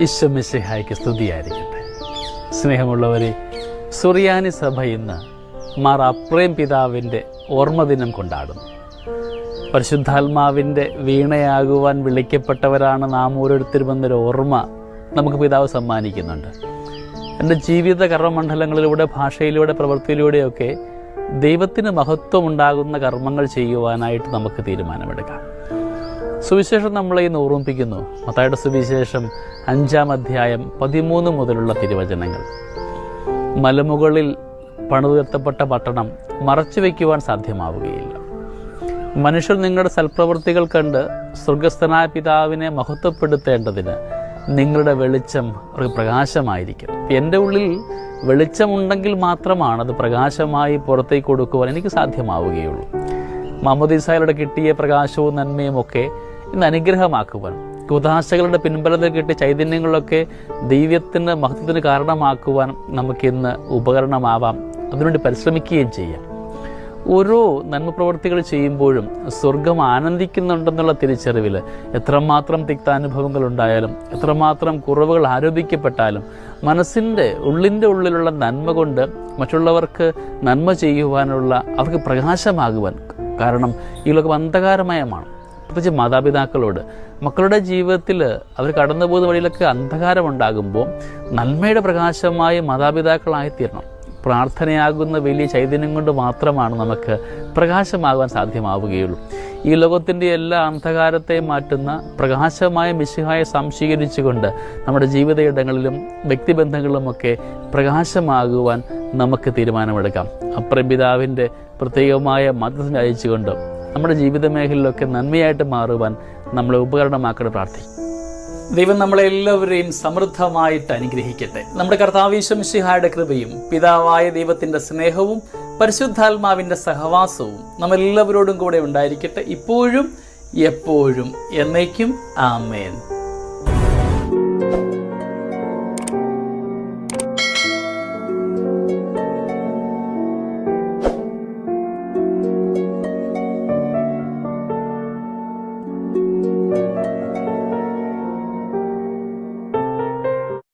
ഈശോ മിശിഹായ്ക്ക് സ്തുതിയായിരിക്കട്ടെ. സ്നേഹമുള്ളവരെ, സുറിയാനി സഭ ഇന്ന് മാർ അപ്രേം പിതാവിൻ്റെ ഓർമ്മദിനം കൊണ്ടാടുന്നു. പരിശുദ്ധാത്മാവിൻ്റെ വീണയാകുവാൻ വിളിക്കപ്പെട്ടവരാണ് നാം ഓരോരുത്തരും എന്നൊരു ഓർമ്മ നമുക്ക് പിതാവ് സമ്മാനിക്കുന്നുണ്ട്. എൻ്റെ ജീവിത കർമ്മമണ്ഡലങ്ങളിലൂടെ, ഭാഷയിലൂടെ, പ്രവൃത്തിയിലൂടെയൊക്കെ ദൈവത്തിന് മഹത്വമുണ്ടാകുന്ന കർമ്മങ്ങൾ ചെയ്യുവാനായിട്ട് നമുക്ക് തീരുമാനമെടുക്കാം. സുവിശേഷം നമ്മളെ ഇന്ന് ഓർമ്മിപ്പിക്കുന്നു. മത്തായിയുടെ സുവിശേഷം 5-ാം അധ്യായം 13 മുതലുള്ള തിരുവചനങ്ങൾ. മലമുകളിൽ പണിതുയർത്തപ്പെട്ട പട്ടണം മറച്ചു വയ്ക്കുവാൻ സാധ്യമാവുകയില്ല. മനുഷ്യർ നിങ്ങളുടെ സൽപ്രവൃത്തികൾ കണ്ട് സ്വർഗസ്ഥനായ പിതാവിനെ മഹത്വപ്പെടുത്തേണ്ടതിന് നിങ്ങളുടെ വെളിച്ചം ഒരു പ്രകാശമായിരിക്കും. എൻ്റെ ഉള്ളിൽ വെളിച്ചമുണ്ടെങ്കിൽ മാത്രമാണ് അത് പ്രകാശമായി പുറത്തേക്ക് കൊടുക്കുവാൻ എനിക്ക് സാധ്യമാവുകയുള്ളൂ. മാമോദീസായിലൂടെ കിട്ടിയ പ്രകാശവും നന്മയും ഒക്കെ ഇന്ന് അനുഗ്രഹമാക്കുവാൻ, ഉദാശകളുടെ പിൻബലത്തിൽ കിട്ടിയ ചൈതന്യങ്ങളൊക്കെ ദൈവത്തിൻ്റെ മഹത്വത്തിന് കാരണമാക്കുവാൻ നമുക്കിന്ന് ഉപകരണമാവാം. അതിനുവേണ്ടി പരിശ്രമിക്കുകയും ചെയ്യാം. ഓരോ നന്മ പ്രവൃത്തികൾ ചെയ്യുമ്പോഴും സ്വർഗം ആനന്ദിക്കുന്നുണ്ടെന്നുള്ള തിരിച്ചറിവിൽ എത്രമാത്രം തിക്താനുഭവങ്ങൾ ഉണ്ടായാലും, എത്രമാത്രം കുറവുകൾ ആരോപിക്കപ്പെട്ടാലും, മനസ്സിൻ്റെ ഉള്ളിലുള്ള നന്മ കൊണ്ട് മറ്റുള്ളവർക്ക് നന്മ ചെയ്യുവാനുള്ള, അവർക്ക് പ്രകാശമാകുവാൻ. കാരണം ഈ ലോകം അന്ധകാരമയമാണ്. പ്രത്യേകിച്ച് മാതാപിതാക്കളോട് മക്കളുടെ ജീവിതത്തിൽ അവർ കടന്നു പോകുന്ന വഴിയിലൊക്കെ അന്ധകാരമുണ്ടാകുമ്പോൾ നന്മയുടെ പ്രകാശമായി മാതാപിതാക്കളായിത്തീരണം. പ്രാർത്ഥനയാകുന്ന വലിയ ചൈതന്യം കൊണ്ട് മാത്രമാണ് നമുക്ക് പ്രകാശമാകാൻ സാധ്യമാവുകയുള്ളൂ. ഈ ലോകത്തിൻ്റെ എല്ലാ അന്ധകാരത്തെയും മാറ്റുന്ന പ്രകാശമായ മിശിഹായെ സംശീകരിച്ചുകൊണ്ട് നമ്മുടെ ജീവിതയിടങ്ങളിലും വ്യക്തിബന്ധങ്ങളിലുമൊക്കെ പ്രകാശമാകുവാൻ നമുക്ക് തീരുമാനമെടുക്കാം. അപ്രേം പിതാവിൻ്റെ പ്രത്യേകമായ മധ്യസ്ഥം അയച്ചുകൊണ്ട് നമ്മുടെ ജീവിത മേഖലയിലൊക്കെ നന്മയായിട്ട് മാറുവാൻ നമ്മളെ ഉപകരണമാക്കണം. പ്രാർത്ഥിക്കും. ദൈവം നമ്മളെല്ലാവരെയും സമൃദ്ധമായിട്ട് അനുഗ്രഹിക്കട്ടെ. നമ്മുടെ കർത്താവ് ഈശോ മിശിഹായുടെ കൃപയും പിതാവായ ദൈവത്തിൻ്റെ സ്നേഹവും പരിശുദ്ധാത്മാവിൻ്റെ സഹവാസവും നമ്മളെല്ലാവരോടും കൂടെ ഉണ്ടായിരിക്കട്ടെ, ഇപ്പോഴും എപ്പോഴും എന്നേക്കും. ആമേൻ.